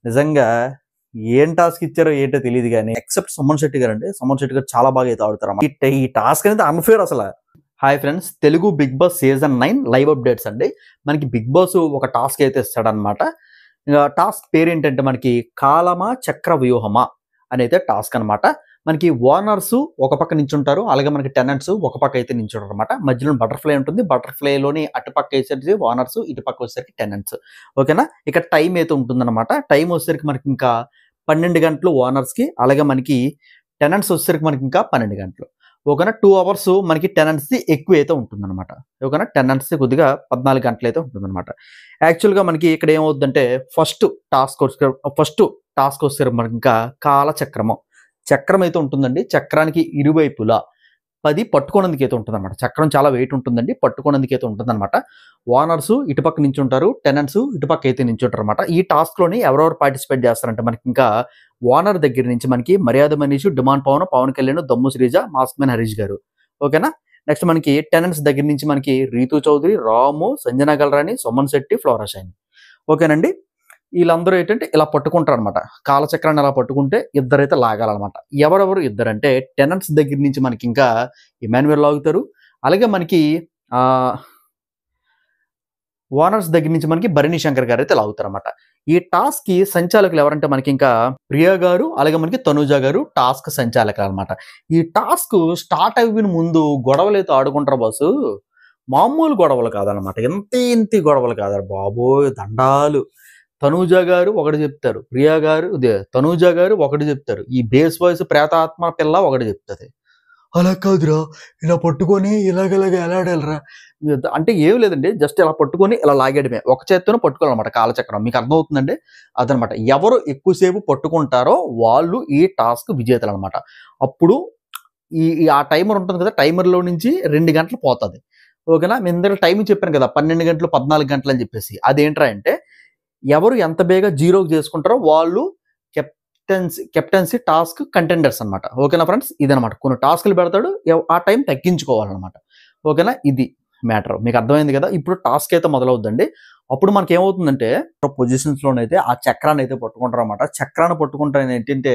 నిజంగా ఏం టాస్క్ ఇచ్చారో ఏంటో తెలియదు గానీ ఎక్సెప్ట్ సుమన్ శెట్టి గారండి. సుమన్ శెట్టి గారు చాలా బాగా అయితే ఆడుతారన్నమాట. ఈ టాస్క్ అనేది అన్‌ఫేర్ అసల. Hi friends, Telugu Bigg Boss season 9 live updates అండి. మనకి బిగ్ బాస్ ఒక టాస్క్ అయితే ఇస్తాడనమాట. టాస్క్ పేరేంటంటే మనకి కాలమా చక్ర వ్యూహమా అనైతే టాస్క్ అనమాట. మనకి ఓనర్స్ ఒక పక్క నించుంటారు, అలాగే మనకి టెనెంట్స్ ఒక పక్క అయితే నించుంటారు అనమాట. మధ్యలో బటర్‌ఫ్లై ఉంటుంది. బటర్‌ఫ్లైలోని అటుపక్క వేసేసి ఓనర్స్, ఇటుపక్క వచ్చేసరికి టెనెంట్స్. ఓకేనా? ఇక్కడ టైం అయితే ఉంటుందన్నమాట. టైం వచ్చేసరికి మనకి ఇంకా 12 గంటలు ఓనర్స్‌కి, అలాగే మనకి టెనెంట్స్ వచ్చేసరికి మనకి ఇంకా 12 గంటలు. ఓకేనా? 2 అవర్స్ మనకి టెనెంట్స్‌ది ఎక్కువైతే ఉంటుందన్నమాట. ఓకేనా? టెనెంట్స్‌ది కొద్దిగా 14 గంటలైతే ఉంటుందన్నమాట. యాక్చువల్‌గా మనకి ఇక్కడ ఏమవుద్దంటే ఫస్ట్ టాస్క్ వచ్చేసరికి మనకి ఇంకా కాలచక్రము. చక్రం అయితే ఉంటుందండి. చక్రానికి ఇరువైపులా 10 పట్టుకోనందుకైతే ఉంటుందన్నమాట. చక్రం చాలా వెయిట్ ఉంటుందండి. పట్టుకోనందుకైతే ఉంటుందన్నమాట. ఓనర్స్ ఇటుపక్క నించుంటారు, టెనెంట్స్ ఇటుపక్క అయితే నించుంటారన్నమాట. ఈ టాస్క్‌లోని ఎవరెవరు పార్టిసిపేట్ చేస్తారంటే మనకి ఇంకా ఓనర్ దగ్గర నుంచి మనకి మర్యాద మనీషు, డిమాండ్ పవన్, పవన్ కళ్యాణ్, దమ్ము శ్రీజ, మాస్క్ మ్యాన్ హరీష్ గారు. ఓకేనా? నెక్స్ట్ మనకి టెనెంట్స్ దగ్గర నుంచి మనకి రీతు చౌదరి, రాము, సంజన గల్రాని, సుమన్ శెట్టి, ఫ్లోరా షైని. ఓకేనండి? వీళ్ళందరూ ఏంటంటే ఇలా పట్టుకుంటారనమాట. కాలచక్రాన్ని అలా పట్టుకుంటే ఇద్దరైతే లాగాలన్నమాట. ఎవరెవరు ఇద్దరంటే టెనెంట్స్ దగ్గర నుంచి మనకి ఇంకా ఇమాన్యుయల్ లాగుతారు. అలాగే మనకి ఓనర్స్ దగ్గర నుంచి మనకి భరణి శంకర్ గారు అయితే లాగుతారన్నమాట. ఈ టాస్క్‌కి సంచాలకులు ఎవరంటే మనకి ఇంకా ప్రియా గారు, అలాగే మనకి తనూజ గారు టాస్క్ సంచాలకులు అనమాట. ఈ టాస్క్ స్టార్ట్ అవ్విన ముందు గొడవలైతే ఆడుకుంటారు బాసు. మామూలు గొడవలు కాదనమాట. ఇంతి గొడవలు కాదు బాబోయ్! దండాలు. తనూజ గారు ఒకటి చెప్తారు. తనూజ గారు ఒకటి చెప్తారు. ఈ బేస్ వాయిస్ ప్రేతాత్మ పిల్ల ఒకటి చెప్తది. అలా కాదురా, ఇలా పట్టుకొని ఇలాగ ఎలాడాలిరా. అంటే ఏమి లేదండి. జస్ట్ ఇలా పట్టుకొని ఇలా లాగేయడమే. ఒక చేత్తోనే పట్టుకోవాలన్నమాట కాలచక్రం. మీకు అర్థమవుతుందండి? అదనమాట. ఎవరు ఎక్కువసేపు పట్టుకుంటారో వాళ్ళు ఈ టాస్క్ విజేతలనమాట. అప్పుడు ఆ టైమర్ ఉంటుంది కదా! టైమర్‌లో నుంచి 2 గంటలు పోతది. ఓకేనా? మీ ఇందాక టైమింగ్ చెప్పాను కదా! 12 గంటలు, 14 గంటలు అని చెప్పేసి. అదేంట్రా అంటే ఎవరు ఎంత బేగా జీరోకి చేసుకుంటారో వాళ్ళు కెప్టెన్సీ టాస్క్ కంటెండర్స్ అనమాట. ఓకేనా ఫ్రెండ్స్? ఇదనమాట. కొన్ని టాస్క్‌లు పెడతాడు. ఆ టైం తగ్గించుకోవాలనమాట. ఓకేనా? ఇది మ్యాటర్. మీకు అర్థమైంది కదా! ఇప్పుడు టాస్క్ అయితే మొదలవుద్దండి. అప్పుడు మనకేమవుతుందంటే పొజిషన్స్‌లోనైతే ఆ చక్రాన్ని అయితే పట్టుకుంటారనమాట. చక్రాన్ని పట్టుకుంటే ఏంటంటే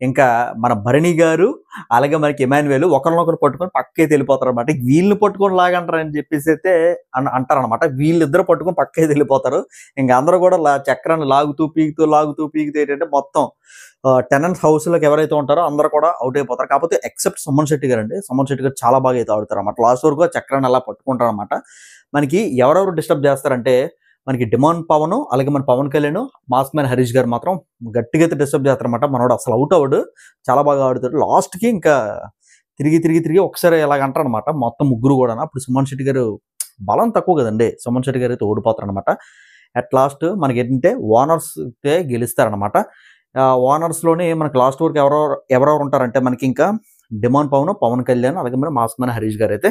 ఇంకా మన భరణి గారు, అలాగే మనకి ఇమాన్యుయల్ ఒకరినొకరు పట్టుకొని పక్కకైతే వెళ్ళిపోతారనమాట. వీళ్ళని పట్టుకొని లాగంటారని చెప్పేసి అయితే అంటారనమాట. వీళ్ళిద్దరు పట్టుకొని పక్కకైతే వెళ్ళిపోతారు. ఇంక అందరూ కూడా చక్రాన్ని లాగుతూ పీకుతూ ఏంటంటే మొత్తం టెనెంట్స్ హౌస్‌లోకి ఎవరైతే ఉంటారో అందరూ కూడా ఔట్ అయిపోతారు. కాకపోతే ఎక్సెప్ట్ సుమన్ శెట్టి గారండి. సుమన్ శెట్టి గారు చాలా బాగా అయితే ఆడుతారన్నమాట. లాస్ట్ వరకు ఆ చక్రాన్ని అలా పట్టుకుంటారన్నమాట. మనకి ఎవరెవరు డిస్టర్బ్ చేస్తారంటే మనకి డిమాండ్ పవన్, అలాగే మన పవన్ కళ్యాణ్, మాస్క్ మ్యాన్ హరీష్ గారు మాత్రం గట్టిగా అయితే డిస్టర్బ్ చేస్తారన్నమాట. మనోడు అసలు అవుట్ అవ్వడు. చాలా బాగా ఆడుతాడు. లాస్ట్‌కి ఇంకా తిరిగి ఒకసారి ఇలాగ అంటారన్నమాట. మొత్తం ముగ్గురు కూడాను. అప్పుడు సుమన్ శెట్టి గారు బలం తక్కువ కదండీ. సుమన్ శెట్టి గారు అయితే ఓడిపోతారన్నమాట. అట్ లాస్ట్ మనకేంటంటే ఓనర్స్ అయితే గెలుస్తారన్నమాట. ఓనర్స్‌లోని మనకి లాస్ట్ వరకు ఎవరెవరు ఉంటారంటే మనకి ఇంకా డిమాండ్ పవన్, పవన్ కళ్యాణ్, అలాగే మన మాస్క్ మ్యాన్ హరీష్ గారు అయితే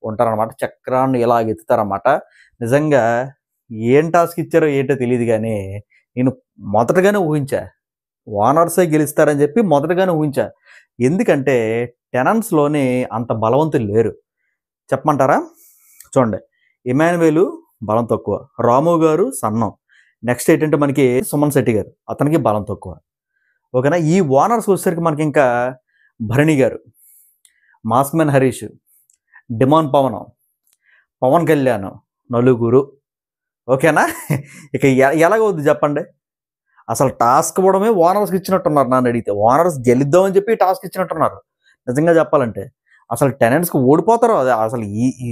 ఉంటారన్నమాట. చక్రాన్ని ఇలా ఎత్తుతారన్నమాట. నిజంగా ఏం టాస్క్ ఇచ్చారో ఏంటో తెలీదు గానీ నేను మొదటగానే ఊహించా. ఓనర్సే గెలుస్తారని చెప్పి మొదటగానే ఊహించా. ఎందుకంటే టెనెంట్స్‌లోని అంత బలవంతులు లేరు. చెప్పమంటారా? చూడండి. ఇమాన్యుయల్ బలం తక్కువ. రాము గారు సన్నం. నెక్స్ట్ ఏంటంటే మనకి సుమన్ శెట్టి గారు. అతనికి బలం తక్కువ. ఓకేనా? ఈ ఓనర్స్ వచ్చేసరికి మనకి ఇంకా Bharani garu, mask man Harish, demand Pavan, Pavan Kalyan నలుగురు. ఓకేనా? ఇక ఎలాగవుద్ది చెప్పండి? అసలు టాస్క్ ఇవ్వడమే ఓనర్స్‌కి ఇచ్చినట్టున్నారు నన్నడిగితే. ఓనర్స్ గెలుద్దామని చెప్పి టాస్క్ ఇచ్చినట్టున్నారు. నిజంగా చెప్పాలంటే. అసలు టెనెంట్స్‌కి ఓడిపోతారు. అది అసలు ఈ ఈ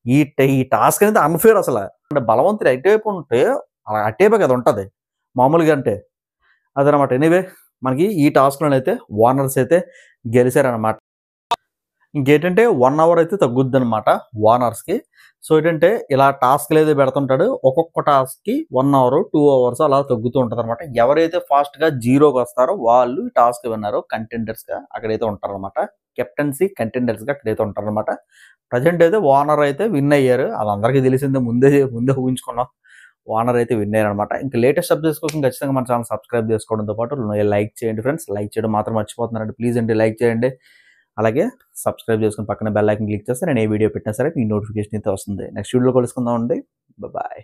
ఈ ఈ టాస్క్ అనేది అన్‌ఫేర్ అసల. అంటే బలవంతుడు ఎటువైపు ఉంటే అటువైపే కదా ఉంటది. మామూలుగా అంటే. అదనమాట. ఎనీవే మనకి ఈ టాస్క్‌లోనైతే ఓనర్స్ అయితే గెలిసారనమాట. ఇంకేంటంటే 1 అవర్ అయితే తగ్గుద్దనమాట ఓనర్స్‌కి. సో ఏంటంటే ఇలా టాస్క్‌లు అయితే పెడుతుంటాడు. ఒక్కొక్క టాస్క్‌కి 1 అవర్, 2 అవర్స్ అలా తగ్గుతూ ఉంటదనమాట. ఎవరైతే ఫాస్ట్‌గా జీరోకి వస్తారో వాళ్ళు ఈ టాస్క్ విన్నరు కంటెండర్స్‌గా అక్కడైతే ఉంటారనమాట. కెప్టెన్సీ కంటెండర్స్‌గా అక్కడైతే ఉంటారనమాట. ప్రెజెంట్ అయితే ఓనర్ అయితే విన్ అయ్యారు. అది అందరికీ తెలిసిందే. ముందే ఊహించుకున్నాం. ఓనర్ అయితే విన్ అయ్యారనమాట. ఇంకా లేటెస్ట్ అప్డేట్స్ కోసం ఖచ్చితంగా మన ఛానల్ సబ్స్క్రైబ్ చేసుకోవడంతో పాటు లైక్ చేయండి ఫ్రెండ్స్. లైక్ చేయడం మాత్రం మర్చిపోతున్నారండి. ప్లీజ్ అండి లైక్ చేయండి. అలాగే సబ్స్క్రైబ్ చేసుకొని పక్కన బెల్ ఐకాన్ క్లిక్ చేస్తే నేను ఏ వీడియో పెట్టినా సరే మీ నోటిఫికేషన్ అయితే వస్తుంది. నెక్స్ట్ వీడియోలో కలుసుకుందామండి. బాయ్.